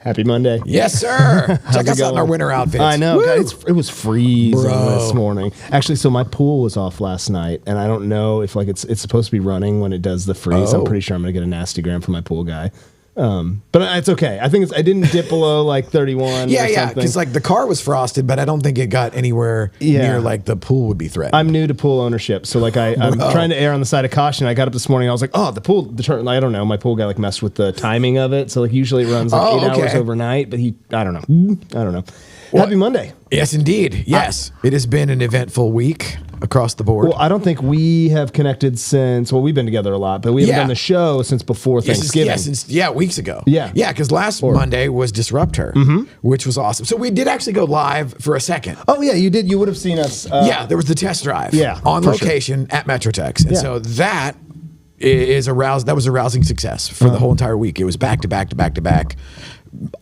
Happy Monday. Yes, sir. Check us out in our winter outfits. I know. God, it was freezing this morning. Actually, so my pool was off last night, and I don't know if like it's supposed to be running when it does the freeze. I'm pretty sure I'm going to get a nasty gram from my pool guy. But it's okay. I think I didn't dip below like 31. Yeah, because like the car was frosted, but I don't think it got anywhere near like the pool would be threatened. I'm new to pool ownership, so like I'm trying to err on the side of caution. I got up this morning, I was like, oh, the pool, I don't know, my pool guy like messed with the timing of it, so like usually it runs like 8 hours overnight, but I don't know. Well, happy Monday. Yes, indeed. Yes, it has been an eventful week across the board. Well, I don't think we have connected since. Well, we've been together a lot, but we haven't done the show since before Thanksgiving. Since weeks ago. Yeah, because last Monday was Disrupt Her, which was awesome. So we did actually go live for a second. Oh yeah, you did. You would have seen us. There was the test drive. On location at Metrotex, and so that was a rousing success for the whole entire week. It was back to back to back to back.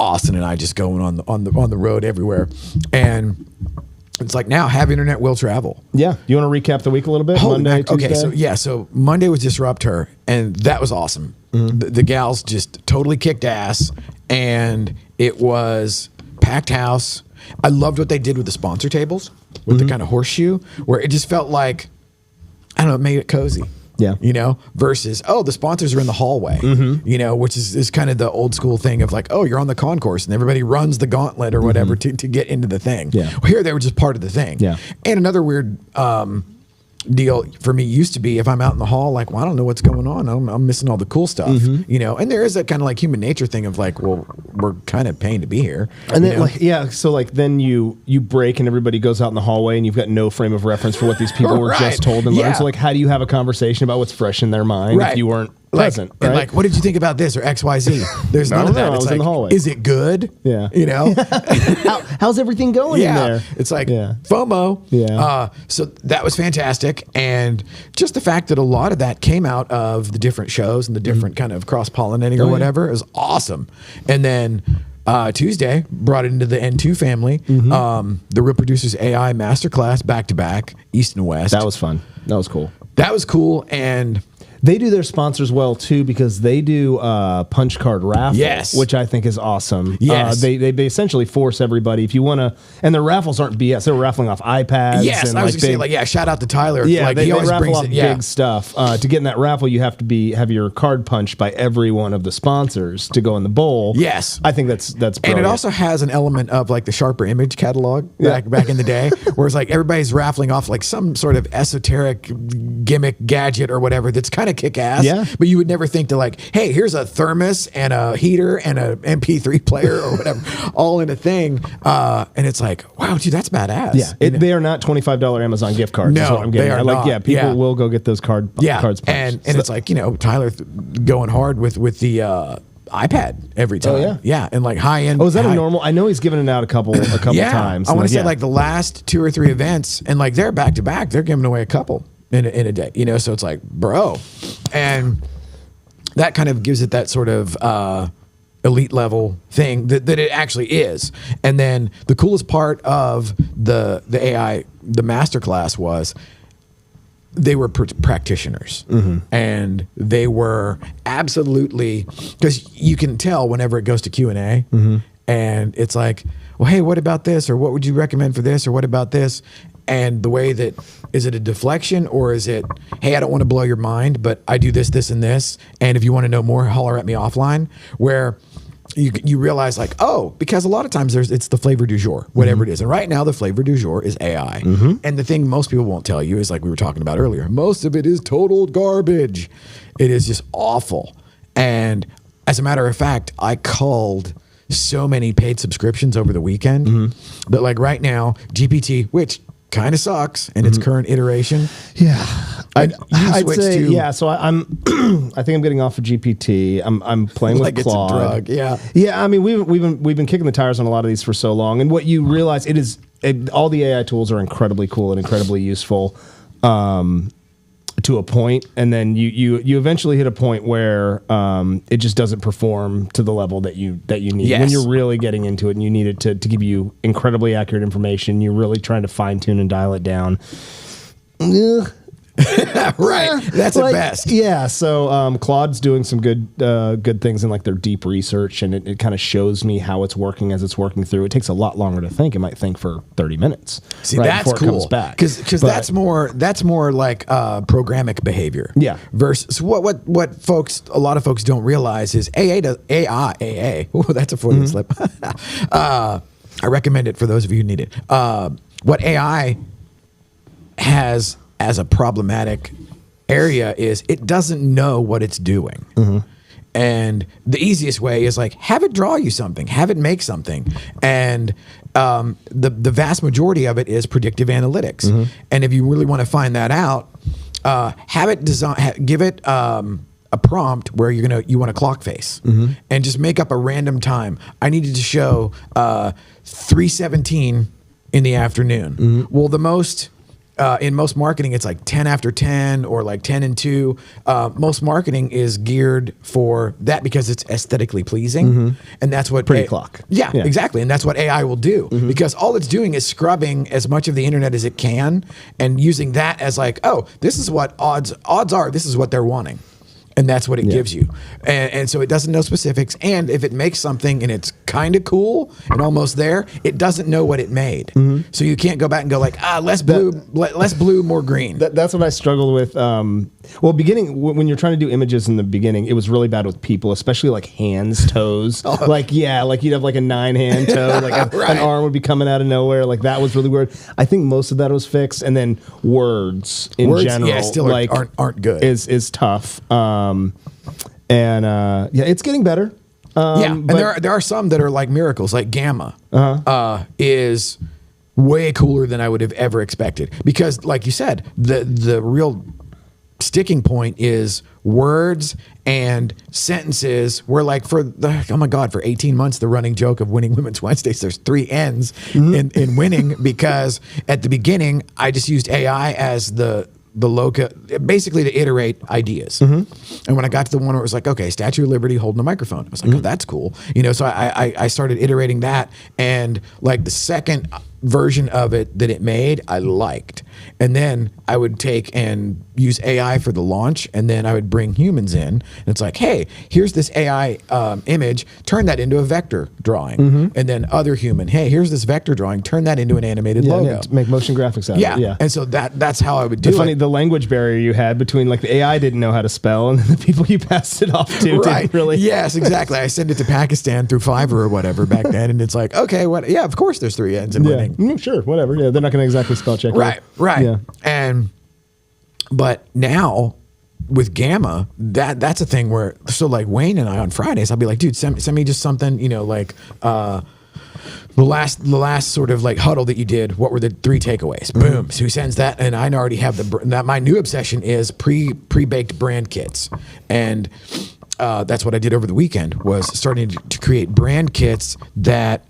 Austin and I just going on the road everywhere, and it's like now have internet will travel. Yeah, you want to recap the week a little bit? Monday, Tuesday? Okay, so Monday was Disrupt Her, and that was awesome. The gals just totally kicked ass, and it was packed house. I loved what they did with the sponsor tables, with the kind of horseshoe, where it just felt like, I don't know, it made it cozy. Yeah. Versus, the sponsors are in the hallway, which is kind of the old school thing of like, you're on the concourse and everybody runs the gauntlet or whatever to get into the thing. Yeah. Well, here they were just part of the thing. Yeah. And another weird deal for me used to be if I'm out in the hall, like, well, I don't know what's going on. I'm missing all the cool stuff, and there is that kind of like human nature thing of like, well, we're kind of paying to be here. And then so like then you break and everybody goes out in the hallway and you've got no frame of reference for what these people were just told and learned. So like, how do you have a conversation about what's fresh in their mind if you weren't present? And like, what did you think about this or XYZ? There's none of that. It's like, in the hallway. Is it good? Yeah. How's everything going in there? It's like FOMO. Yeah. So that was fantastic. And just the fact that a lot of that came out of the different shows and the different kind of cross-pollinating or whatever is awesome. And then Tuesday brought it into the N2 family. The Real Producers AI Masterclass back-to-back, East and West. That was fun. That was cool. That was cool. And they do their sponsors well too because they do punch card raffle, which I think is awesome. They essentially force everybody if you want to, and their raffles aren't BS. They're raffling off iPads. Yes, and I was going to say shout out to Tyler. Yeah, he always raffle brings off big stuff. To get in that raffle, you have to have your card punched by every one of the sponsors to go in the bowl. Yes, I think that's brilliant. And it also has an element of like the Sharper Image catalog back in the day, where it's like everybody's raffling off like some sort of esoteric gimmick gadget or whatever that's kind of kick ass. Yeah. But you would never think to like, hey, here's a thermos and a heater and a MP3 player or whatever, all in a thing. And it's like, wow, dude, that's badass. Yeah. They are not $25 Amazon gift cards. No, is what I'm getting. they are not. People will go get those cards punched. And it's like, Tyler going hard with the iPad every time. And like high end. Oh, is that a normal? I know he's given it out a couple times. I want to say like the last 2 or 3 events, and like they're back to back. They're giving away a couple in a day, so it's like, bro. And that kind of gives it that sort of elite level thing that it actually is. And then the coolest part of the AI, the masterclass was they were practitioners, and they were absolutely, because you can tell whenever it goes to Q&A, and it's like, well, hey, what about this? Or what would you recommend for this? Or what about this? And the way that, is it a deflection or is it, hey, I don't want to blow your mind, but I do this, this, and this. And if you want to know more, holler at me offline, where you realize like, because a lot of times it's the flavor du jour, whatever it is. And right now the flavor du jour is AI. And the thing most people won't tell you is like we were talking about earlier, most of it is total garbage. It is just awful. And as a matter of fact, I culled so many paid subscriptions over the weekend that like right now, GPT, which kind of sucks in its current iteration. Yeah. I'd say, so I'm I think I'm getting off of GPT. I'm playing with Claude. It's a drug. Yeah, I mean we've been kicking the tires on a lot of these for so long, and what you realize all the AI tools are incredibly cool and incredibly useful to a point, and then you eventually hit a point where it just doesn't perform to the level that you need. When you're really getting into it and you need it to give you incredibly accurate information, you're really trying to fine tune and dial it down. Right. That's like, the best. Yeah. So Claude's doing some good things in like their deep research, and it kind of shows me how it's working as it's working through. It takes a lot longer to think. It might think for 30 minutes. See, right, that's before it cool. comes back. Because that's more like programmatic behavior. Yeah. Versus what a lot of folks don't realize is AA. Oh, that's a Freudian slip. I recommend it for those of you who need it. What AI has as a problematic area is it doesn't know what it's doing. And the easiest way is like, have it draw you something, have it make something. And the vast majority of it is predictive analytics. And if you really want to find that out, have it give it a prompt where you want a clock face, and just make up a random time. I needed to show 3:17 in the afternoon. Well, the most in most marketing, it's like 10 after 10 or like 10 and 2. Most marketing is geared for that because it's aesthetically pleasing, and that's what Pretty clock. Yeah, exactly, and that's what AI will do because all it's doing is scrubbing as much of the internet as it can and using that as like, oh, this is what odds are. This is what they're wanting. And that's what it gives you. And so it doesn't know specifics. And if it makes something and it's kind of cool and almost there, it doesn't know what it made. So you can't go back and go like, less blue, more green. That's what I struggled with. When you're trying to do images in the beginning, it was really bad with people, especially like hands, toes. Like you'd have like a 9-hand toe, like an arm would be coming out of nowhere. Like that was really weird. I think most of that was fixed. And then words in general, still like aren't good. Is tough. It's getting better. And there are some that are like miracles, like Gamma is way cooler than I would have ever expected. Because like you said, the real sticking point is words and sentences where like for 18 months, the running joke of Winning Women's Wednesdays, there's 3 N's in winning, because at the beginning, I just used AI as the basically to iterate ideas. And when I got to the one where it was like, okay, Statue of Liberty holding a microphone, I was like, oh, that's cool. So I started iterating that, and like the second version of it that it made, I liked. And then I would take and use AI for the launch, and then I would bring humans in, and it's like, hey, here's this AI image, turn that into a vector drawing. And then other human, hey, here's this vector drawing, turn that into an animated logo. Make motion graphics out of it. Yeah. And so that's how I would do it. The language barrier you had between like the AI didn't know how to spell, and then the people you passed it off to didn't really. Yes, exactly. I sent it to Pakistan through Fiverr or whatever back then, and it's like, okay, what? Yeah, of course there's 3 N's in winning. Sure, whatever. Yeah, they're not going to exactly spell check. Right. Yeah. But now with Gamma, that's a thing where, so like Wayne and I on Fridays, I'll be like, dude, send me just something, like the last sort of like huddle that you did, what were the 3 takeaways? Boom. So he sends that, and I already have my new obsession is pre-baked brand kits. And that's what I did over the weekend, was starting to create brand kits that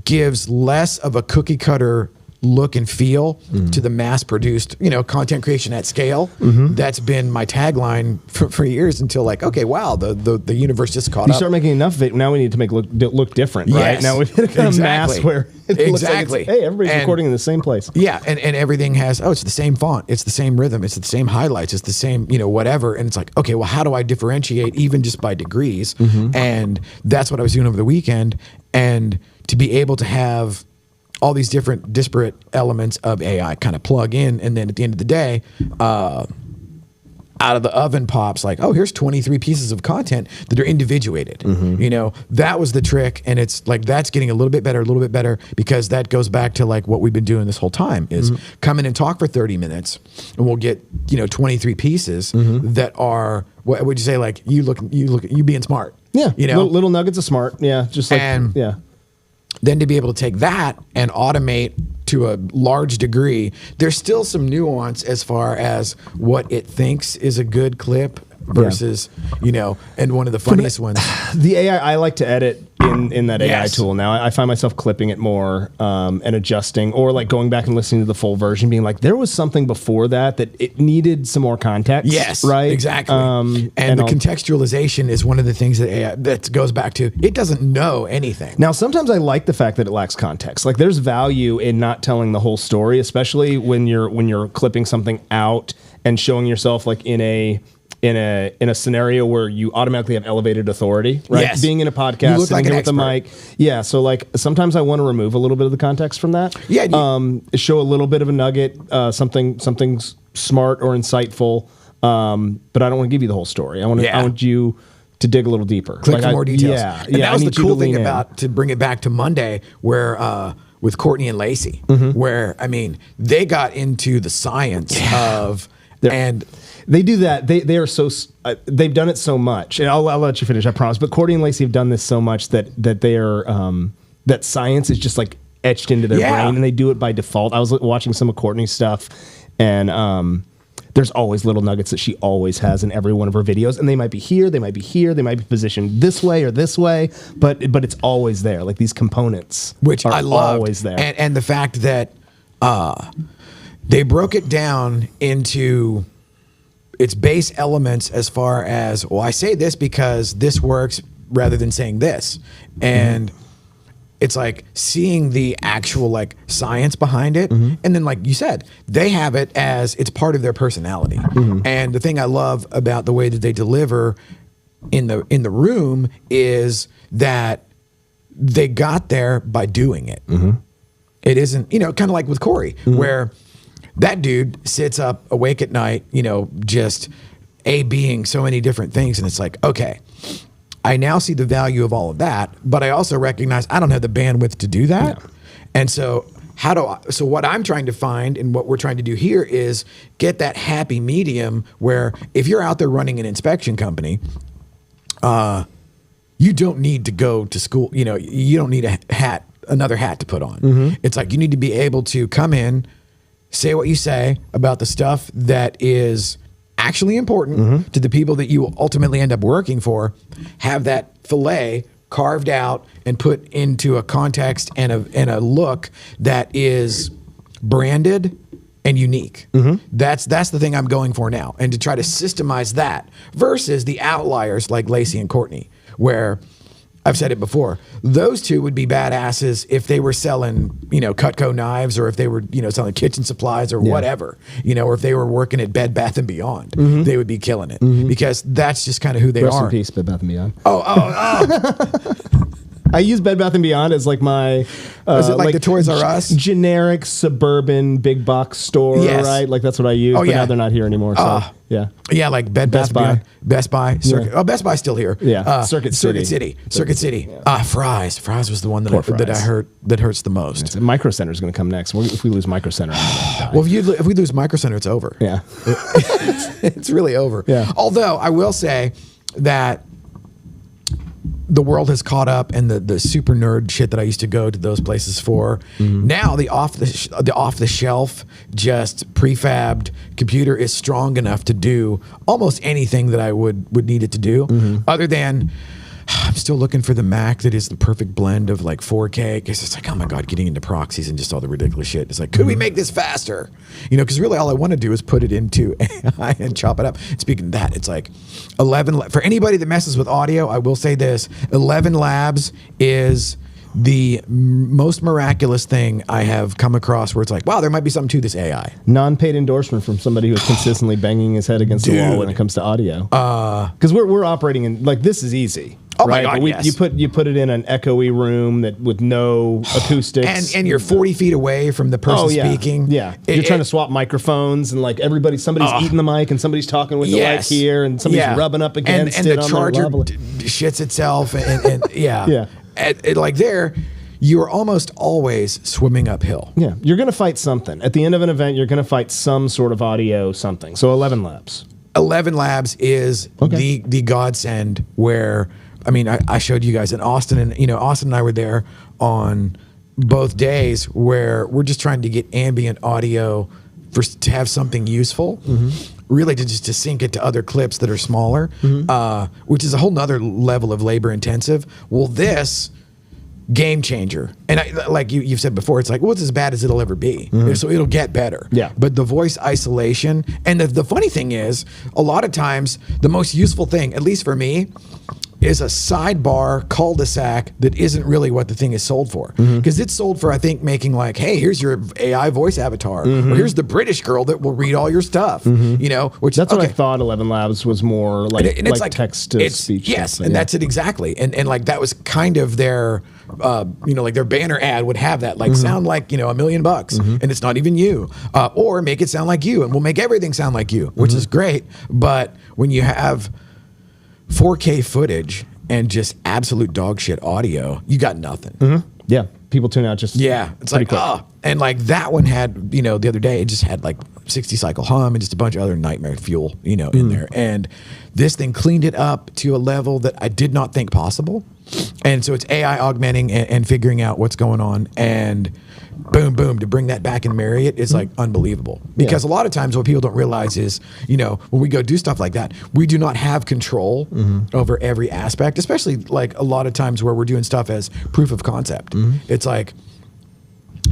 gives less of a cookie cutter look and feel to the mass produced, content creation at scale. That's been my tagline for years, until like, okay, wow, the universe just caught up. You start making enough of it, now we need to make look different, right? Yes, now we've hit a kind of mass where it looks like it's, hey, everybody's recording in the same place. Yeah, and everything has, it's the same font, it's the same rhythm, it's the same highlights, it's the same, whatever. And it's like, okay, well, how do I differentiate even just by degrees? And that's what I was doing over the weekend. And to be able to have all these different disparate elements of AI kind of plug in, and then at the end of the day, out of the oven pops like, oh, here's 23 pieces of content that are individuated. That was the trick, and it's like that's getting a little bit better, because that goes back to like what we've been doing this whole time is come in and talk for 30 minutes, and we'll get 23 pieces that are, what would you say, like you being smart. Yeah, little nuggets of smart. Yeah, just like Then to be able to take that and automate to a large degree, there's still some nuance as far as what it thinks is a good clip versus, and one of the funniest ones. The AI, I like to edit in that AI Yes. tool now. I find myself clipping it more and adjusting, or like going back and listening to the full version, being like, there was something before that it needed some more context. Yes, right, exactly. And the contextualization is one of the things that AI that goes back to. It doesn't know anything. Now, sometimes I like the fact that it lacks context. Like, there's value in not telling the whole story, especially when you're clipping something out and showing yourself like in a scenario where you automatically have elevated authority, right? Yes. Being in a podcast, look sitting like an here with the mic. Yeah. So like sometimes I want to remove a little bit of the context from that. Yeah. Show a little bit of a nugget, something smart or insightful. But I don't want to give you the whole story. I want you to dig a little deeper. Click for more details. Yeah. And that was the cool thing about to bring it back to Monday where, with Courtney and Lacey, where, they got into the science of, and they do that. They are so they've done it so much, and I'll let you finish, I promise. But Courtney and Lacey have done this so much that they are that science is just like etched into their brain, and they do it by default. I was watching some of Courtney's stuff, and there's always little nuggets that she always has in every one of her videos, and they might be here, they might be here, they might be positioned this way or this way, but it's always there. Like these components, which I love, always there, and the fact that they broke it down into its base elements as far as, well, I say this because this works rather than saying this. And it's like seeing the actual like science behind it. And then like you said, they have it as it's part of their personality. And the thing I love about the way that they deliver in the room is that they got there by doing it. It isn't, kind of like with Corey, where that dude sits up awake at night, just being so many different things. And it's like, okay, I now see the value of all of that, but I also recognize I don't have the bandwidth to do that. Yeah. And so so what I'm trying to find and what we're trying to do here is get that happy medium where if you're out there running an inspection company, you don't need to go to school. You don't need another hat to put on. It's like you need to be able to come in, say what you say about the stuff that is actually important to the people that you ultimately end up working for, have that fillet carved out and put into a context and a look that is branded and unique. That's the thing I'm going for now. And to try to systemize that versus the outliers like Lacey and Courtney, where I've said it before, those two would be badasses if they were selling, Cutco knives, or if they were, selling kitchen supplies or whatever, or if they were working at Bed Bath & Beyond, they would be killing it because that's just kind of who they Rest are. in peace, Bed Bath & Beyond. Oh. I use Bed Bath & Beyond as like my... is it like the Toys R Us? Generic suburban big box store, right? Like that's what I use, but now they're not here anymore, so yeah. Yeah, like Bed Bath & Beyond. Best Buy. Circuit. Oh, Best Buy's still here. Yeah. Circuit City. Yeah. Fry's. Fry's was the one that I heard that hurts the most. Micro Center is going to come next. If we lose Micro Center, well, if we lose Micro Center, it's over. Yeah. It's really over. Yeah. Although I will say that the world has caught up, and the super nerd shit that I used to go to those places for. Now the off the shelf, just prefabbed computer is strong enough to do almost anything that I would need it to do. Other than I'm still looking for the Mac that is the perfect blend of like 4K, because it's like, oh my God, getting into proxies and just all the ridiculous shit. It's like, could we make this faster? Because really all I want to do is put it into AI and chop it up. Speaking of that, it's like for anybody that messes with audio, I will say this, ElevenLabs is the most miraculous thing I have come across where it's like, wow, there might be something to this AI. Non-paid endorsement from somebody who is consistently banging his head against the wall when it comes to audio. Because we're operating in, like, this is easy. Oh right? my God, yes. You put it in an echoey room with no acoustics. And you're 40 feet away from the person speaking. Yeah. You're trying to swap microphones, and like somebody's eating the mic and somebody's talking with the mic here and somebody's rubbing up against and it. And the charger shits itself. And yeah. Like there, you're almost always swimming uphill. Yeah. You're going to fight something. At the end of an event, you're going to fight some sort of audio something. So ElevenLabs. ElevenLabs is the godsend where, I showed you guys in Austin, and Austin and I were there on both days where we're just trying to get ambient audio to have something useful, really to sync it to other clips that are smaller, which is a whole nother level of labor intensive. Well, this game changer. And like you've said before, it's like, well, it's as bad as it'll ever be. So it'll get better. Yeah. But the voice isolation, and the funny thing is, a lot of times, the most useful thing, at least for me, is a sidebar cul-de-sac that isn't really what the thing is sold for. Because it's sold for, I think, making like, hey, here's your AI voice avatar. Or here's the British girl that will read all your stuff. You know, which That's what I thought ElevenLabs was more like, and it's like text to speech. Yes, and that's it exactly. And like that was kind of their, you know, like their banner ad would have that, like sound like, you know, $1 million, and it's not even you, or make it sound like you, and we'll make everything sound like you, which is great. But when you have 4K footage and just absolute dog shit audio, you got nothing. Yeah, people tune out just it's like, and like that one had, you know, the other day it just had like 60 cycle hum and just a bunch of other nightmare fuel, you know, in there. And this thing cleaned it up to a level that I did not think possible. And so it's AI augmenting and figuring out what's going on, and boom, boom, to bring that back and marry it is like unbelievable. Because a lot of times what people don't realize is, you know, when we go do stuff like that, we do not have control over every aspect, especially like a lot of times where we're doing stuff as proof of concept. It's like,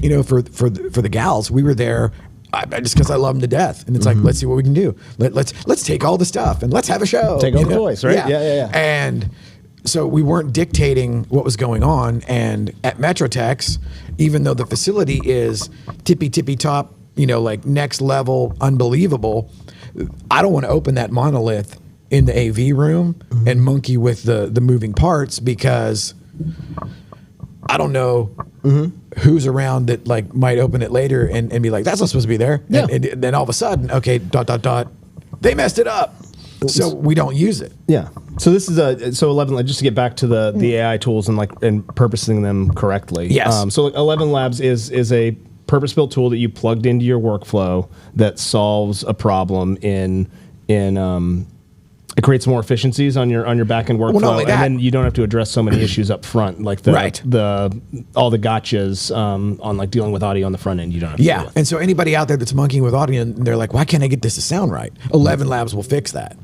you know, for the gals, we were there just because I love them to death, and it's like, let's see what we can do. Let's take all the stuff and let's have a show. Take all the voice, right? Yeah. And so we weren't dictating what was going on. And at Metrotex, even though the facility is tippy top, you know, like next level, unbelievable, I don't want to open that monolith in the AV room and monkey with the moving parts, because I don't know who's around that like might open it later and be like, that's not supposed to be there. Yeah. And then all of a sudden, okay, ... they messed it up. So we don't use it. Yeah. So this is so 11. Just to get back to the AI tools and purposing them correctly. Yes. So ElevenLabs is a purpose-built tool that you plugged into your workflow that solves a problem in it creates more efficiencies on your back-end workflow, Well, not only that, and then you don't have to address so many issues up front, like all the gotchas on like dealing with audio on the front end. You don't have to deal with. And so anybody out there that's monkeying with audio and they're like, why can't I get this to sound right? ElevenLabs will fix that.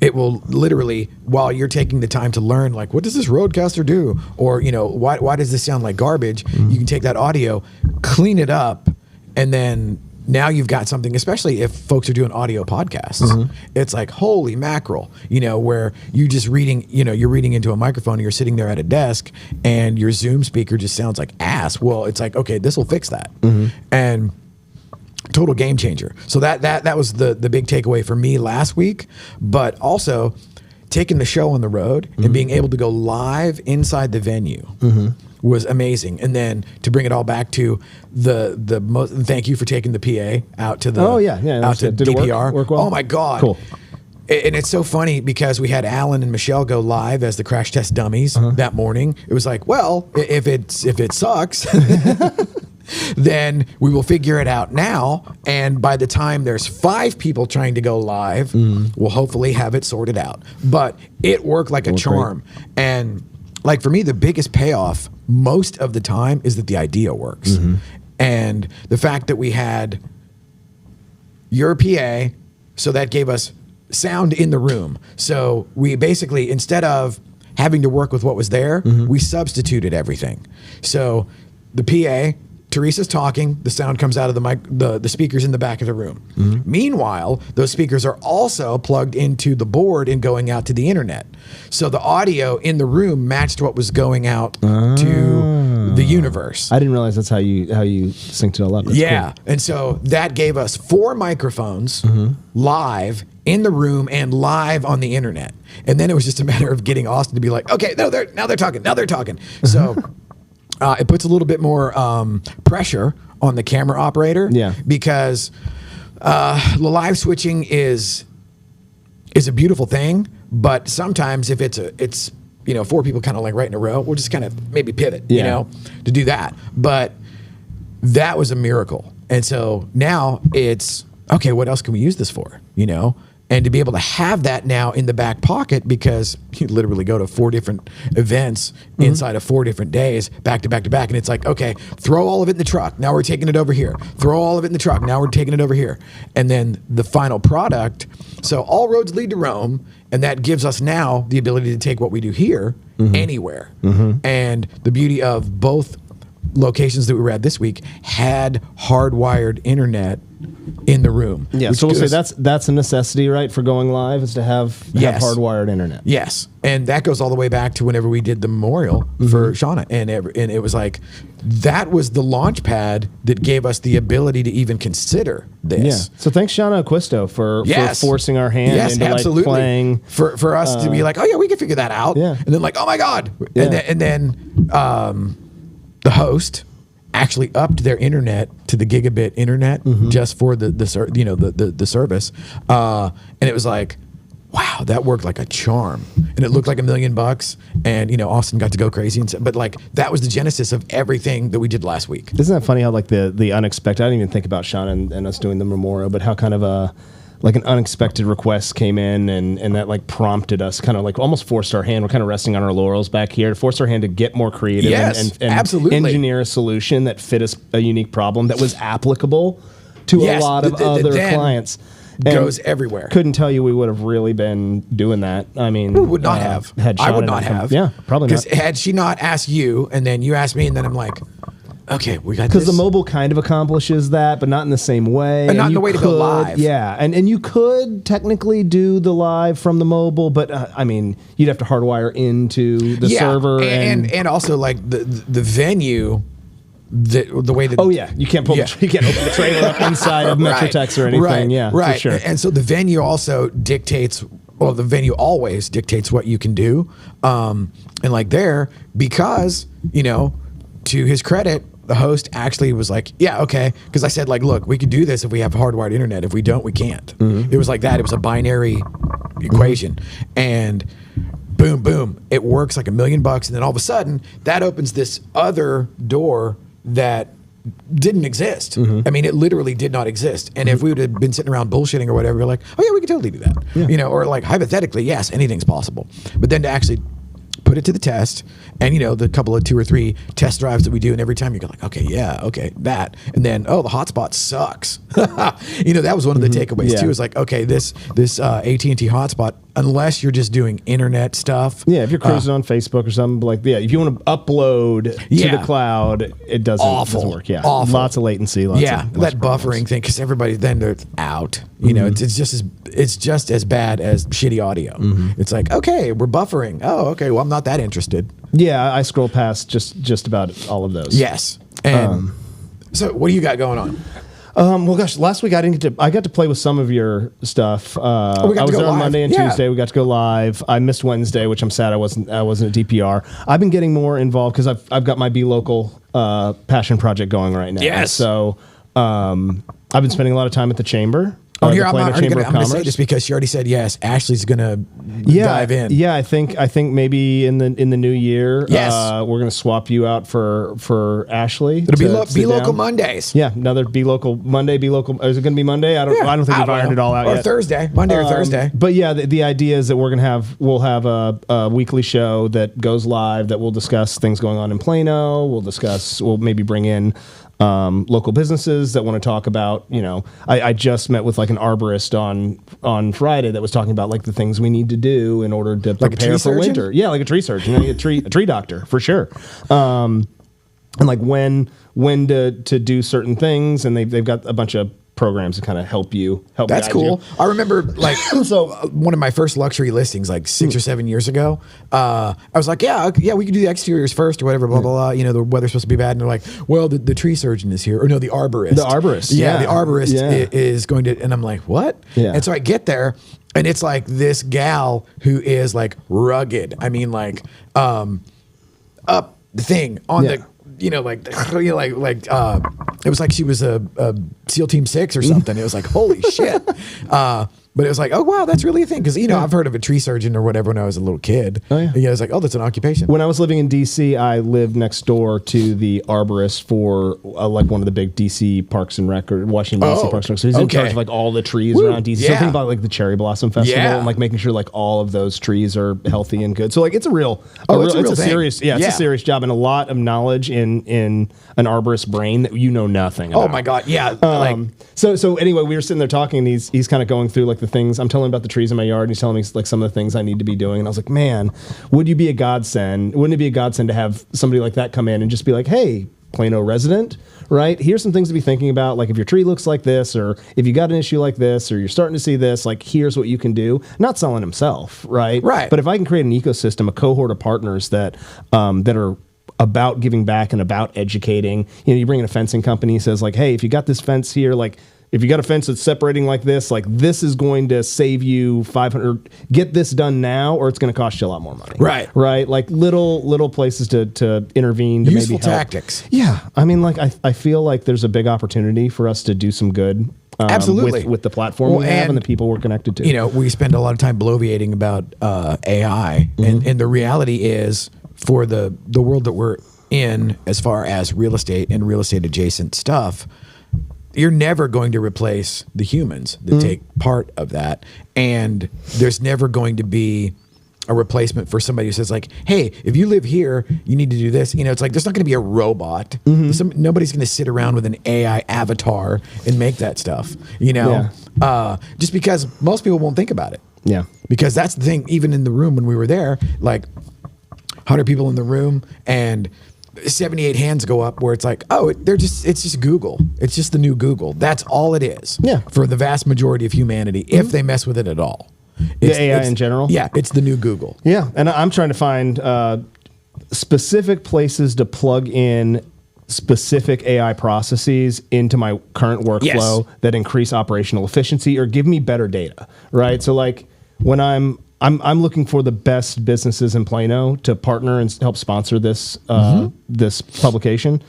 It will literally, while you're taking the time to learn, like, what does this roadcaster do? Or, you know, why does this sound like garbage? You can take that audio, clean it up, and then now you've got something, especially if folks are doing audio podcasts. It's like, holy mackerel, you know, where you just reading, you know, you're reading into a microphone and you're sitting there at a desk and your Zoom speaker just sounds like ass. Well, it's like, okay, this will fix that. And total game changer. So that was the big takeaway for me last week, but also taking the show on the road and being able to go live inside the venue was amazing. And then to bring it all back to the most, and thank you for taking the PA out to the out to Did DPR. It work well? Oh my God. Cool. And it's so funny because we had Alan and Michelle go live as the crash test dummies that morning. It was like, well, if it sucks, then we will figure it out now. And by the time there's 5 people trying to go live, we'll hopefully have it sorted out. But it worked like a charm. Great. And like for me, the biggest payoff most of the time is that the idea works. And the fact that we had your PA, so that gave us sound in the room. So we basically, instead of having to work with what was there, we substituted everything. So the PA, Teresa's talking, the sound comes out of the speakers in the back of the room. Meanwhile, those speakers are also plugged into the board and going out to the internet. So the audio in the room matched what was going out to the universe. I didn't realize that's how you synced it all up. That's cool. And so that gave us 4 microphones live in the room and live on the internet. And then it was just a matter of getting Austin to be like, okay, now they're talking. So it puts a little bit more pressure on the camera operator, because the live switching is a beautiful thing, but sometimes if it's you know 4 people kind of like right in a row, we'll just kind of maybe pivot, you know, to do that. But that was a miracle, and so now it's okay. What else can we use this for? You know. And to be able to have that now in the back pocket, because you literally go to 4 different events inside of 4 different days, back to back to back. And it's like, okay, throw all of it in the truck. Now we're taking it over here. Throw all of it in the truck. Now we're taking it over here. And then the final product. So all roads lead to Rome. And that gives us now the ability to take what we do here anywhere. And the beauty of both locations that we were at this week had hardwired internet in the room. Yeah, so we'll say that's a necessity, right, for going live, is to have hardwired internet. Yes, and that goes all the way back to whenever we did the memorial for Shauna, and it was like that was the launch pad that gave us the ability to even consider this. Yeah. So thanks, Shauna Acquisto, for forcing our hand into like playing for us to be like, oh yeah, we can figure that out. Yeah. And then like, oh my god, and then the host actually upped their internet to the gigabit internet just for the service, and it was like, wow, that worked like a charm, and it looked like $1 million, and Austin got to go crazy, but like that was the genesis of everything that we did last week. Isn't that funny how like the unexpected? I didn't even think about Sean and us doing the memorial, but how kind of like an unexpected request came in and that like prompted us, kind of like almost forced our hand. We're kind of resting on our laurels back here to force our hand to get more creative and absolutely engineer a solution that fit us a unique problem that was applicable to a lot of other clients. Goes everywhere. Couldn't tell you we would have really been doing that. I mean, we would not have. I would not have. Yeah, probably not. Because had she not asked you and then you asked me and then I'm like, okay, we got this. Because the mobile kind of accomplishes that, but not in the same way. And not in the way to go live. Yeah, and you could technically do the live from the mobile, but I mean, you'd have to hardwire into the server. And also like the venue, the way that... you can't pull you can't open the trailer up inside of Metrotex or anything. Right. For sure. And so the venue also dictates... Well, the venue always dictates what you can do. And like there, because, to his credit, the host actually was like, yeah, okay. Because I said, like, look, we could do this if we have hardwired internet. If we don't, we can't. It was like that. It was a binary equation. And boom, boom, it works like $1 million. And then all of a sudden, that opens this other door that didn't exist. I mean, it literally did not exist. And if we would have been sitting around bullshitting or whatever, we're like, oh yeah, we could totally do that. Or like hypothetically, yes, anything's possible. But then to actually put it to the test, and the couple of 2 or 3 test drives that we do, and every time you go like, okay, that, and then the hotspot sucks. That was one of the takeaways too. Is like, okay, this AT&T hotspot, unless you're just doing internet stuff. Yeah, if you're cruising on Facebook or something, like if you want to upload to the cloud, it doesn't work. Yeah, awful. Lots of latency. Lots that buffering thing, because everybody then they're out. It's just as bad as shitty audio. It's like, okay, we're buffering. Oh, okay, well I'm not that interested. Yeah, I scroll past just about all of those. Yes. And so what do you got going on? Well, gosh, last week I got to play with some of your stuff. I was there on Monday and Tuesday. We got to go live. I missed Wednesday, which I'm sad I wasn't at DPR. I've been getting more involved because I've got my Be Local passion project going right now. Yes. So I've been spending a lot of time at the chamber. Here, I'm going to say this because she already said yes. Ashley's going to dive in. Yeah, I think maybe in the new year, we're going to swap you out for Ashley. It'll be Local Mondays. Yeah, another Be Local Monday. Be Local. Is it going to be Monday? I don't think we've ironed it all out yet. Or Thursday, Monday or Thursday. But yeah, the idea is that we'll have a weekly show that goes live that will discuss things going on in Plano. We'll maybe bring in local businesses that want to talk about, I just met with like an arborist on Friday that was talking about like the things we need to do in order to prepare for winter. Yeah, like a tree surgeon, a tree doctor for sure. And like when to do certain things, and they've got a bunch of programs to kind of help That's cool. I remember like one of my first luxury listings like 6 or 7 years ago. I was like, yeah, we could do the exteriors first or whatever, blah blah blah. The weather's supposed to be bad, and they're like, well, the tree surgeon is here, or no, the arborist. The arborist, the arborist is going to, and I'm like, what? Yeah. And so I get there, and it's like this gal who is like rugged. I mean, like up the thing on the. It was like she was a SEAL Team 6 or something. It was like, holy shit. But it was like, oh wow, that's really a thing. Because I've heard of a tree surgeon or whatever when I was a little kid. Oh yeah. It's like, oh, that's an occupation. When I was living in DC, I lived next door to the arborist for like one of the big DC Parks and Rec or Washington DC Parks and Rec. So he's in charge of like all the trees around DC. So think about like the Cherry Blossom Festival and like making sure like all of those trees are healthy and good. So like it's a real, it's a serious, it's a serious job and a lot of knowledge in an arborist's brain that you know nothing about. Oh my God, yeah. So anyway, we were sitting there talking, and he's kind of going through like the things. I'm telling him about the trees in my yard, and he's telling me like some of the things I need to be doing. And I was like, man, would you be a godsend? Wouldn't it be a godsend to have somebody like that come in and just be like, hey, Plano resident, right? Here's some things to be thinking about. Like if your tree looks like this, or if you got an issue like this, or you're starting to see this, like here's what you can do. Not selling himself, right? Right. But if I can create an ecosystem, a cohort of partners that are about giving back and about educating. You bring in a fencing company, says like, hey, if you got this fence here, like if you got a fence that's separating like this is going to save you 500. Get this done now, or it's going to cost you a lot more money. Right. Like little places to intervene. To Useful maybe help. Tactics. Yeah, I mean, like I feel like there's a big opportunity for us to do some good. Absolutely. With the platform we have and the people we're connected to. We spend a lot of time bloviating about AI, and the reality is, for the world that we're in, as far as real estate and real estate adjacent stuff, you're never going to replace the humans that take part of that. And there's never going to be a replacement for somebody who says like, hey, if you live here, you need to do this. It's like, there's not going to be a robot. Nobody's going to sit around with an AI avatar and make that stuff, just because most people won't think about it. Yeah. Because that's the thing, even in the room when we were there, like 100 people in the room and 78 hands go up where it's like, oh, it's just Google. It's just the new Google. That's all it is. Yeah. For the vast majority of humanity, if they mess with it at all. The AI in general? Yeah, it's the new Google. Yeah, and I'm trying to find specific places to plug in specific AI processes into my current workflow that increase operational efficiency or give me better data, right? So like when I'm looking for the best businesses in Plano to partner and help sponsor this this publication.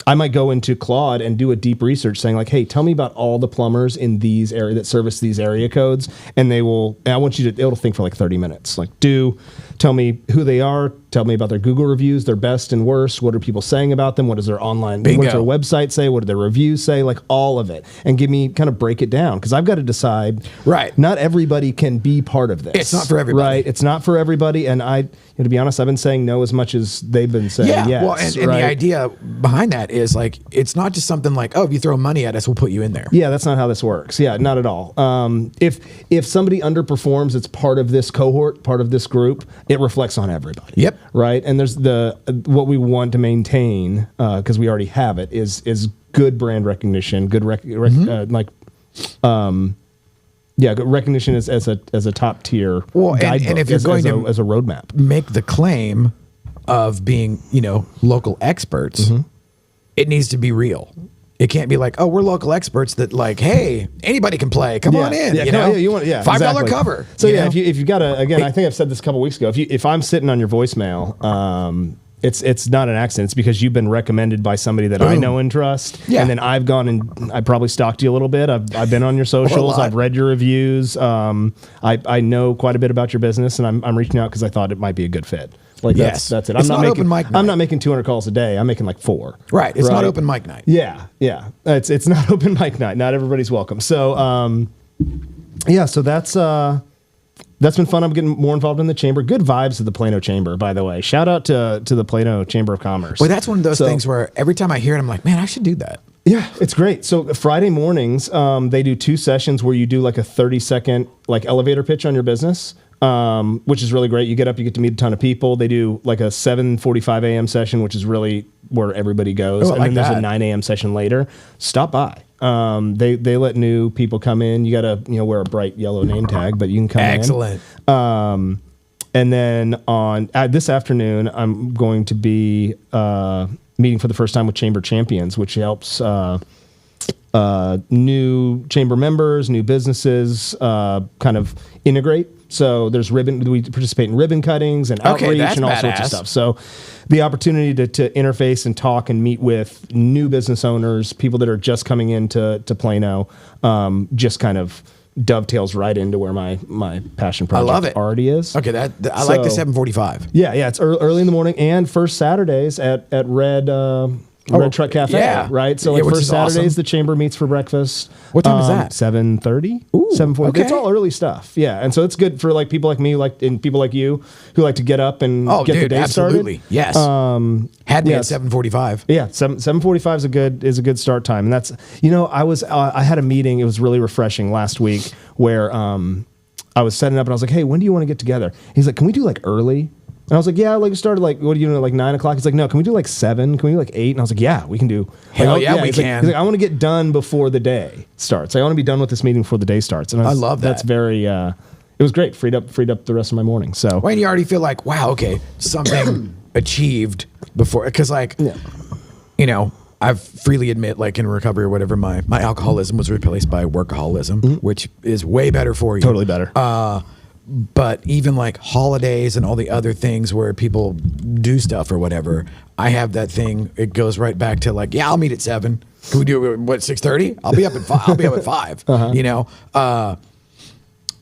I might go into Claude and do a deep research saying like, hey, tell me about all the plumbers in these area that service these area codes. And I want you to, it'll think for like 30 minutes. Like tell me who they are. Tell me about their Google reviews, their best and worst. What are people saying about them? What does their online, what does their website say? What do their reviews say? Like all of it. And kind of break it down. Cause I've got to decide, right? Not everybody can be part of this. It's not for everybody. Right. It's not for everybody. And to be honest, I've been saying no as much as they've been saying yes. Well, and the idea behind that is like, it's not just something like, oh, if you throw money at us, we'll put you in there. Yeah, that's not how this works. Yeah, not at all. If somebody underperforms, it's part of this cohort, part of this group, it reflects on everybody. Yep. Right. And there's what we want to maintain, because we already have it, is good brand recognition, good good recognition as a top tier guidebook, and if you're going to as a roadmap, make the claim of being local experts, it needs to be real. It can't be like, oh, we're local experts that like, hey, anybody can play. Come on in. You want $5 exactly. Cover. So if you've got I think I've said this a couple weeks ago. If I'm sitting on your voicemail, it's not an accident. It's because you've been recommended by somebody that I know and trust. Yeah. And then I've gone and I probably stalked you a little bit. I've been on your socials. I've read your reviews. I know quite a bit about your business, and I'm reaching out because I thought it might be a good fit. Like that's it. I'm not making 200 calls a day. I'm making like 4. Right. It's not open mic night. Yeah. It's not open mic night. Not everybody's welcome. So so that's been fun. I'm getting more involved in the chamber. Good vibes to the Plano Chamber, by the way. Shout out to the Plano Chamber of Commerce. Well, that's one of those things where every time I hear it, I'm like, man, I should do that. Yeah, it's great. So Friday mornings, they do 2 sessions where you do like a 30-second like elevator pitch on your business. Which is really great. You get up, you get to meet a ton of people. They do like a 7:45 a.m. session, which is really where everybody goes. And then there's a 9 a.m. session later. Stop by. They let new people come in. You got to wear a bright yellow name tag, but you can come in. Excellent. And then on this afternoon, I'm going to be meeting for the first time with Chamber Champions, which helps new chamber members, new businesses kind of integrate. So there's we participate in ribbon cuttings and outreach and all sorts of stuff. So the opportunity to interface and talk and meet with new business owners, people that are just coming into Plano, just kind of dovetails right into where my passion project love it. already is. Okay, I like the 7:45. Yeah, it's early in the morning and first Saturdays at Red Truck Cafe, right? So like first Saturdays, awesome. The chamber meets for breakfast. What time is that? 7:30, 7:40. Okay. It's all early stuff. Yeah, and so it's good for like people like me, and people like you who like to get up and get the day absolutely. started. Yes. Had me at 7:45. Yeah, 7:45 is a good start time, and that's I had a meeting. It was really refreshing last week where I was setting up and I was like, hey, when do you want to get together? He's like, can we do like early? And I was like, yeah, like we started like, what do you know, like 9 o'clock? He's like, no, can we do like 7? Can we do like 8? And I was like, yeah, we can do. Hell yeah, we he's can. He's like, I want to get done before the day starts. I want to be done with this meeting before the day starts. And I love that. That's very, it was great. Freed up the rest of my morning. So when you already feel like, wow, okay, something achieved before, because like, I freely admit, like in recovery or whatever, my alcoholism was replaced by workaholism, which is way better for you. Totally better. But even like holidays and all the other things where people do stuff or whatever, I have that thing. It goes right back to like, yeah, I'll meet at 7. Can we do it, 6:30? I'll be up at 5. I'll be up at 5.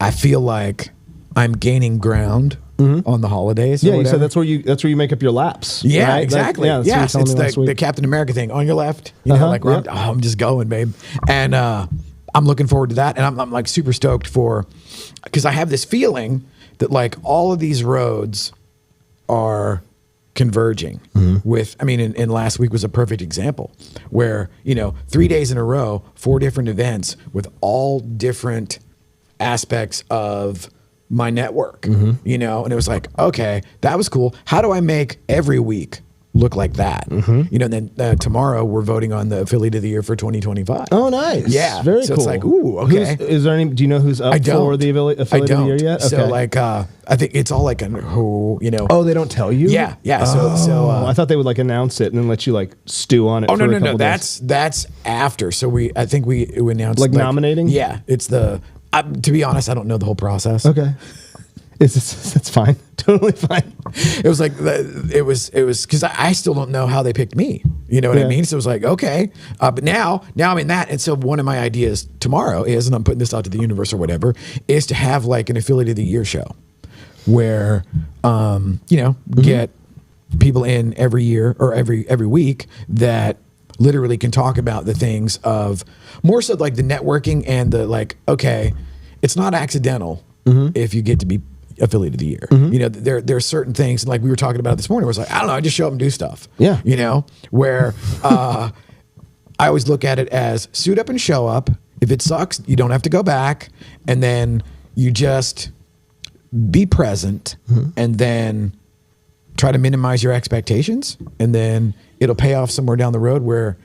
I feel like I'm gaining ground on the holidays. Yeah, you said that's where you make up your laps. Yeah, right? exactly. Yes, it's the Captain America thing on your left. I'm just going, babe. And I'm looking forward to that, and I'm like super stoked because I have this feeling that like all of these roads are converging with, and last week was a perfect example where, 3 days in a row, 4 different events with all different aspects of my network, and it was like, okay, that was cool. How do I make every week look like that? And then tomorrow we're voting on the affiliate of the year for 2025. Oh, nice. Yeah. Very so cool. It's like, ooh, okay. Is there any, do you know who's up for the affiliate of the year yet? Okay. So like, I think it's all like Oh, they don't tell you? Yeah. Yeah. So I thought they would like announce it and then let you like stew on it. Oh, no. That's after. So I think we announced like nominating? Yeah. It's to be honest, I don't know the whole process. Okay. That's fine. Totally fine. It was like, it was because I still don't know how they picked me. You know what I mean? So it was like, okay. But now I'm in that. And so one of my ideas tomorrow is, and I'm putting this out to the universe or whatever, is to have like an affiliate of the year show where, get people in every year or every week that literally can talk about the things of more so like the networking and the like, okay, it's not accidental if you get to be affiliate of the year. There are certain things like we were talking about this morning where it's like, I don't know, I just show up and do stuff. Yeah. Where I always look at it as suit up and show up. If it sucks, you don't have to go back. And then you just be present and then try to minimize your expectations. And then it'll pay off somewhere down the road where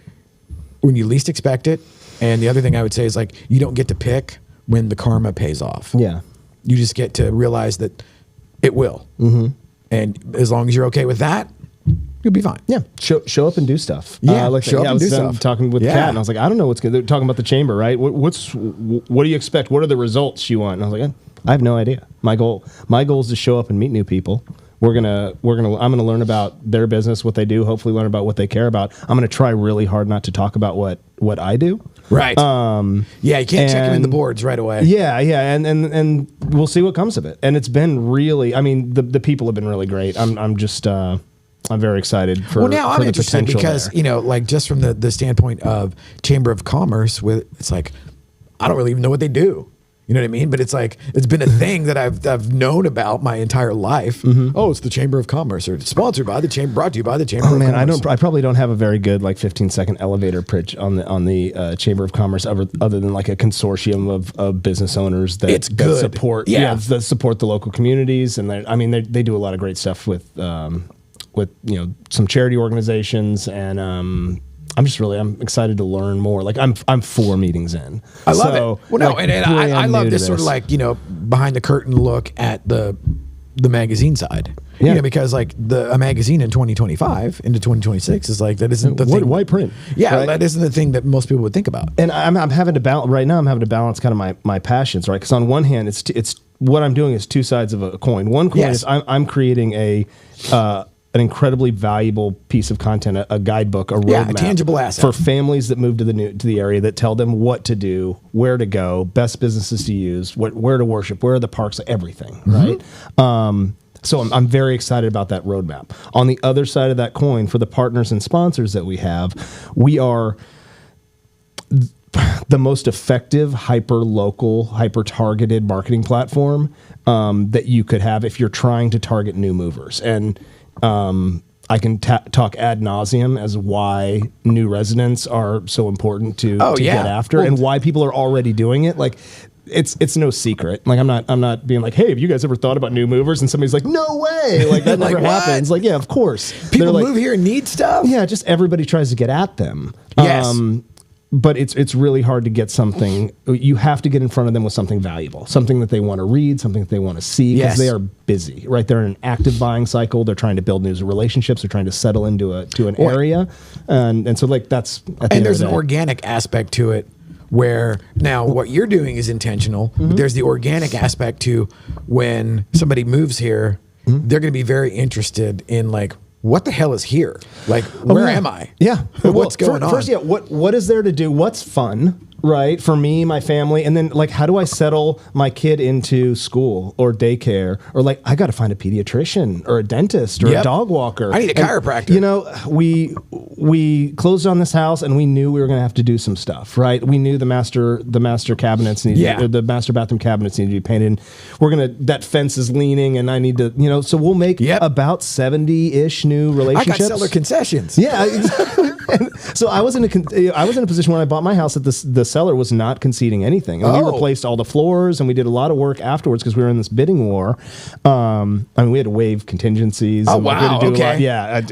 when you least expect it. And the other thing I would say is like, you don't get to pick when the karma pays off. Yeah. You just get to realize that it will. And as long as you're okay with that, you'll be fine. Yeah. Show up and do stuff. Yeah. Show up and do stuff. Talking with Kat and I was like, I don't know what's good. They're talking about the chamber, right? What do you expect? What are the results you want? And I was like, I have no idea. My goal is to show up and meet new people. I'm gonna learn about their business, what they do, hopefully learn about what they care about. I'm gonna try really hard not to talk about what I do. Right. You can't check them in the boards right away. Yeah, and we'll see what comes of it. And it's been really, the people have been really great. I'm very excited for. Well, now for I'm interested because there. like just from the standpoint of Chamber of Commerce, it's like I don't really even know what they do. You know what I mean? But it's like, it's been a thing that I've known about my entire life. Oh, it's the Chamber of Commerce, or sponsored by the Chamber, brought to you by the Chamber of Commerce. I probably don't have a very good like 15-second elevator pitch on the Chamber of Commerce other than like a consortium of business owners that support that support the local communities, and they do a lot of great stuff with some charity organizations, and I'm excited to learn more. Like I'm 4 meetings in. I love it. Well, no, and I love this sort of like, behind the curtain look at the magazine side. Yeah. Because like a magazine in 2025 into 2026 is like, that isn't the thing. Why print? Yeah. Right? That isn't the thing that most people would think about. And I'm having to balance right now. I'm having to balance kind of my passions, right? Because on one hand, it's what I'm doing is 2 sides of a coin. One coin is I'm creating a an incredibly valuable piece of content, a guidebook, a roadmap, a tangible asset for families that move to the area, that tell them what to do, where to go, best businesses to use, where to worship, where are the parks, everything, right? So I'm very excited about that roadmap. On the other side of that coin, for the partners and sponsors that we have, we are the most effective, hyper-local, hyper-targeted marketing platform that you could have if you're trying to target new movers. And I can talk ad nauseum as why new residents are so important to get after, and why people are already doing it. Like, it's no secret. Like, I'm not being like, hey, have you guys ever thought about new movers? And somebody's like, no way. Like, that never happens. Like, yeah, of course. People move here and need stuff. Yeah, just everybody tries to get at them. Yes. But it's really hard to get something. You have to get in front of them with something valuable, something that they want to read, something that they want to see, because they are busy, right? They're in an active buying cycle. They're trying to build new relationships. They're trying to settle into an area, and so like that's. And there's an organic aspect to it, where now what you're doing is intentional. But there's the organic aspect to when somebody moves here, they're going to be very interested in like, what the hell is here? Like, where am I? Yeah. What's going on? First, what is there to do? What's fun, right? For me, my family. And then, like, how do I settle my kid into school or daycare? Or, like, I got to find a pediatrician or a dentist or a dog walker. I need a chiropractor. You know, we closed on this house and we knew we were going to have to do some stuff, right? We knew the master cabinets needed, the master bathroom cabinets needed to be painted. That fence is leaning and I need to, so we'll make about 70-ish new relationships. I got seller concessions. Yeah, exactly. So I was in a position when I bought my house that the seller was not conceding anything, and we replaced all the floors, and we did a lot of work afterwards because we were in this bidding war. I mean, we had to waive contingencies. Oh, and wow! We had to do Okay.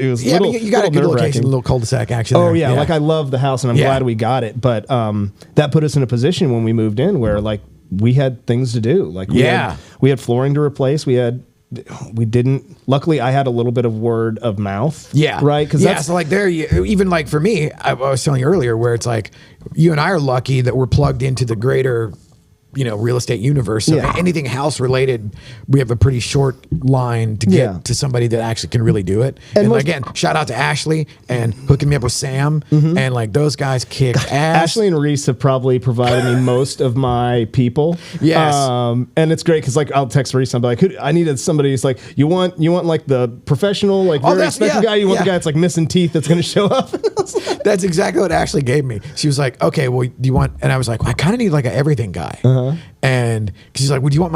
it was I mean, you got a good location, a little cul-de-sac action. Oh there. yeah, like I love the house, and I'm glad we got it. But that put us in a position when we moved in where like we had things to do. Like we had flooring to replace. We didn't. Luckily, I had a little bit of word of mouth. Yeah. Right. Because so like even like for me, I was telling you earlier, where it's like you and I are lucky that we're plugged into the greater, real estate universe. So anything house related, we have a pretty short line to get to somebody that actually can really do it. And again, shout out to Ashley and hooking me up with Sam, and like those guys kick ass. Ashley and Reese have probably provided me most of my people. Yes. And it's great because like I'll text Reese and I'll be like, I needed somebody who's like, you want like the professional, like very respected guy. You want the guy that's like missing teeth that's going to show up. That's exactly what Ashley gave me. She was like, okay, well, do you want? And I was like, I kind of need like an everything guy. And cause she's like, well, do you want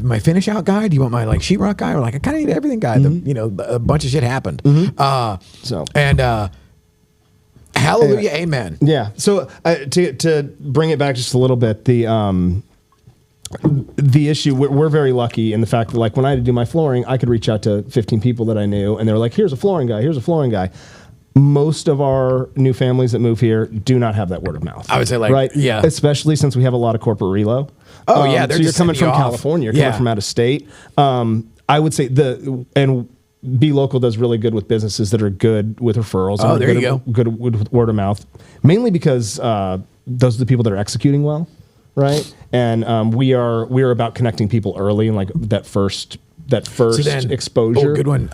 my finish out guy? Do you want my like sheetrock guy? Or like, I kind of need an everything guy. A bunch of shit happened. Hallelujah, amen. Yeah. So to bring it back just a little bit, the issue, we're very lucky in the fact that like when I had to do my flooring, I could reach out to 15 people that I knew, and they were like, here's a flooring guy. Here's a flooring guy. Most of our new families that move here do not have that word of mouth. I would say, like, right? Yeah. Especially since we have a lot of corporate relo. Oh, yeah. So you're coming from California, you're coming from out of state. I would say and Be Local does really good with businesses that are good with referrals. Oh, there you go. Good with word of mouth. Mainly because those are the people that are executing well, right? And we are about connecting people early and like that first exposure. Oh, good one.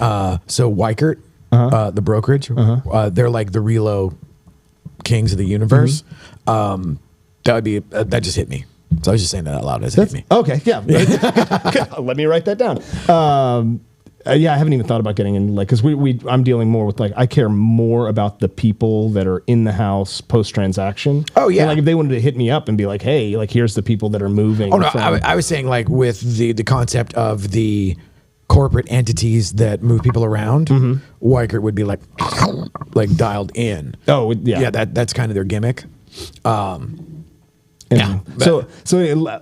So Weichert. The brokerage, they're like the relo kings of the universe. That just hit me. So I was just saying that out loud as it hit me. Okay, yeah. Let me write that down. I haven't even thought about getting in, like, because I'm dealing more with like I care more about the people that are in the house post transaction. Oh yeah, and, like if they wanted to hit me up and be like, hey, like here's the people that are moving. Oh no, I was saying like with the concept of the corporate entities that move people around, Weichert would be like dialed in. Oh yeah, that's kind of their gimmick. So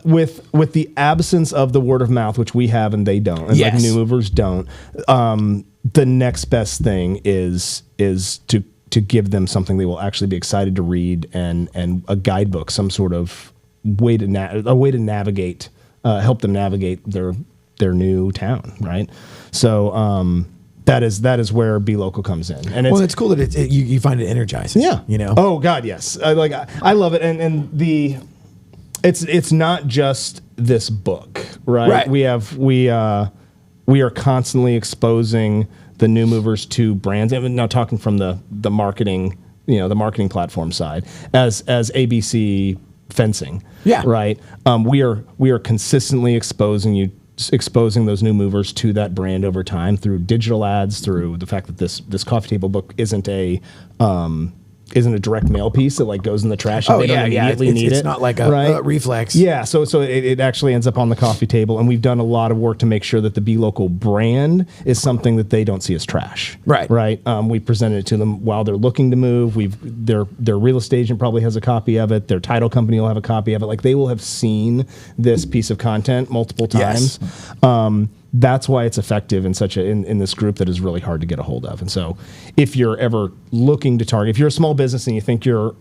with the absence of the word of mouth, which we have and they don't, and like new movers don't, the next best thing is to give them something they will actually be excited to read and a guidebook, some sort of way to navigate, help them navigate their new town, right? So that is where Be Local comes in, and it's cool that you find it energizing. Yeah, Oh God, yes. I love it, and it's not just this book, right? We are constantly exposing the new movers to brands. And now talking from the marketing, the marketing platform side, as ABC fencing. Yeah. Right. We are consistently exposing those new movers to that brand over time through digital ads, through the fact that this coffee table book isn't a direct mail piece that like goes in the trash and they don't immediately need it. It's not like a reflex. Yeah, so it actually ends up on the coffee table, and we've done a lot of work to make sure that the Be Local brand is something that they don't see as trash. Right. We presented it to them while they're looking to move. Their real estate agent probably has a copy of it. Their title company will have a copy of it. Like they will have seen this piece of content multiple times. Yes. That's why it's effective in this group that is really hard to get a hold of. And so if you're ever looking to target, if you're a small business and you think you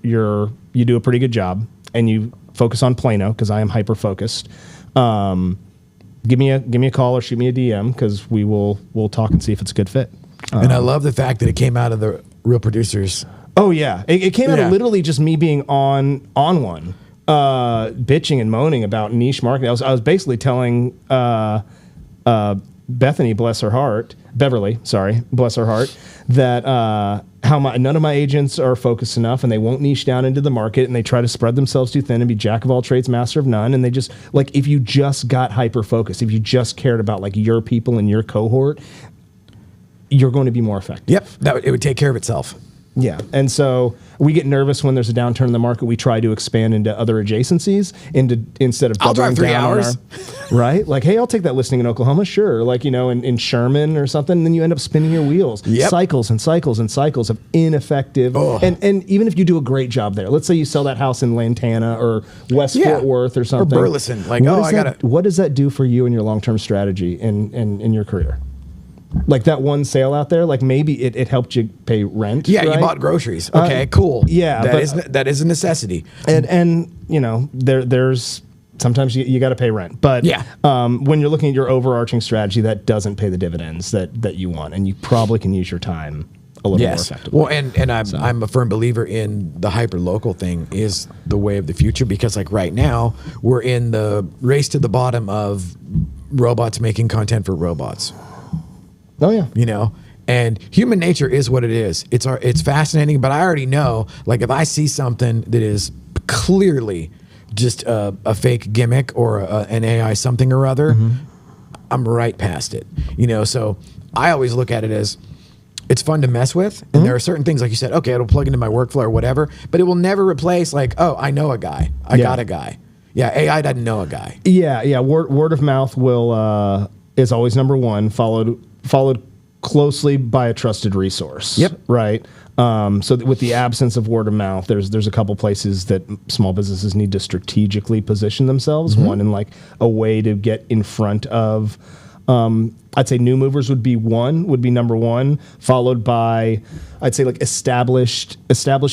do a pretty good job and you focus on Plano, because I am hyper focused, give me a call or shoot me a DM, because we'll talk and see if it's a good fit. And I love the fact that it came out of the Real Producers. Oh yeah. It came out of literally just me being on one, bitching and moaning about niche marketing. I was basically telling, Beverly, bless her heart, that none of my agents are focused enough, and they won't niche down into the market, and they try to spread themselves too thin and be jack of all trades, master of none. And they just like, if you just got hyper focused, if you just cared about like your people and your cohort, you're going to be more effective. Yep, it would take care of itself. Yeah, and so we get nervous when there's a downturn in the market. We try to expand into other adjacencies instead of I'll drive 3 hours. Right? Like, hey, I'll take that listing in Oklahoma, sure. Like, in Sherman or something, and then you end up spinning your wheels. Yep. Cycles and cycles and cycles of ineffective. Oh. And even if you do a great job there, let's say you sell that house in Lantana or West Fort Worth or something. Or Burleson. Like, what does that do for you and your long-term strategy in your career? Like that one sale out there, like maybe it helped you pay rent. Yeah, right? you bought groceries. Okay, cool. Yeah, that is a necessity. And there's sometimes you got to pay rent, but when you're looking at your overarching strategy, that doesn't pay the dividends that you want, and you probably can use your time a little more effectively. Well, and I'm a firm believer in the hyper local thing is the way of the future, because like right now we're in the race to the bottom of robots making content for robots. Oh yeah. And human nature is what it is. It's fascinating, but I already know, like if I see something that is clearly just a fake gimmick or an AI something or other, I'm right past it. So I always look at it as it's fun to mess with, and there are certain things, like you said, okay, it'll plug into my workflow or whatever, but it will never replace like, oh, I know a guy. I got a guy. Yeah, AI doesn't know a guy. Yeah. Word of mouth is always number one, followed closely by a trusted resource. Yep. Right. So with the absence of word of mouth, there's a couple places that small businesses need to strategically position themselves. One, in like a way to get in front of, I'd say new movers would be number one, followed by, I'd say like established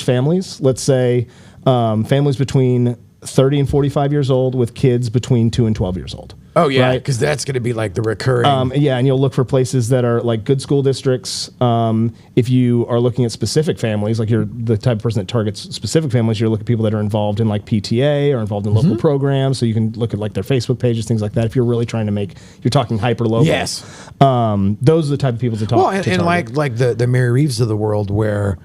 families. Let's say families between 30 and 45 years old with kids between 2 and 12 years old. Oh yeah, because that's going to be like the recurring. And you'll look for places that are like good school districts. If you are looking at specific families, like you're the type of person that targets specific families, you're looking at people that are involved in like PTA or involved in local programs. So you can look at like their Facebook pages, things like that. If you're really trying to you're talking hyper local. Yes. Those are the type of people to talk. Well, and like the Mary Reeves of the world, where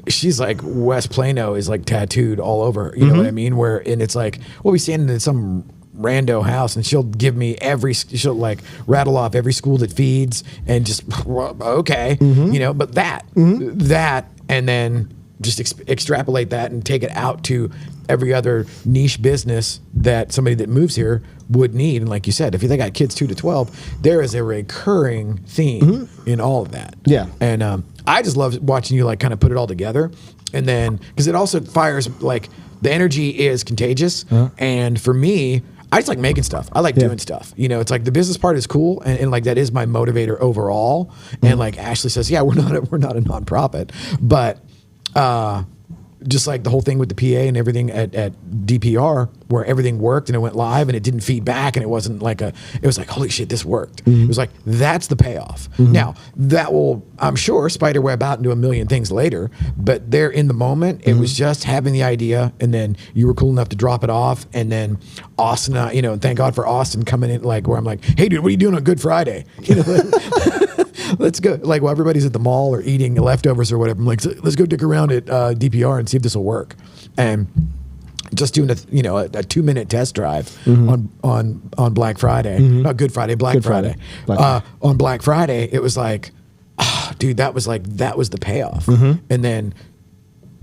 she's like West Plano is like tattooed all over. You know what I mean? And it's like, we'll be standing in some rando house and she'll give me she'll like rattle off every school that feeds and just okay, but that and then just extrapolate that and take it out to every other niche business that somebody that moves here would need. And like you said, if they got kids 2 to 12, there is a recurring theme in all of that. Yeah. And I just love watching you like kind of put it all together, and then because it also fires, like the energy is contagious, and for me, I just like making stuff. I like doing stuff. It's like the business part is cool, and like that is my motivator overall. And like Ashley says, yeah, we're not a nonprofit, but just like the whole thing with the PA and everything at DPR, where everything worked and it went live and it didn't feed back and it wasn't like it was like, holy shit, this worked. It was like, that's the payoff. Now that will, I'm sure, spiderweb out into a million things later, but there in the moment, it was just having the idea, and then you were cool enough to drop it off, and then Austin, and thank God for Austin coming in, like where I'm like, hey dude, what are you doing on Good Friday? let's go. Like while everybody's at the mall or eating leftovers or whatever, I'm like, let's go dick around at DPR and see if this will work. And just doing a 2-minute test drive on Black Friday, not Good Friday, Black Friday. On Black Friday, it was like, dude, that was the payoff. And then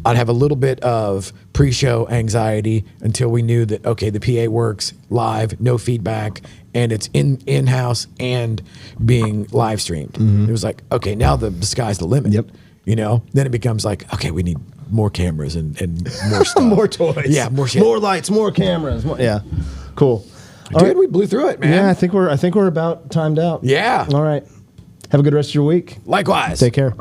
I'd have a little bit of pre-show anxiety until we knew that, okay, the PA works live, no feedback, and it's in-house and being live streamed. It was like, okay, now the sky's the limit. Yep. Then it becomes like, okay, we need more cameras and more stuff. More toys. Yeah, more shit. More lights, more cameras. Yeah. Cool. Dude, right. We blew through it, man. Yeah, I think we're about timed out. Yeah. All right. Have a good rest of your week. Likewise. Take care.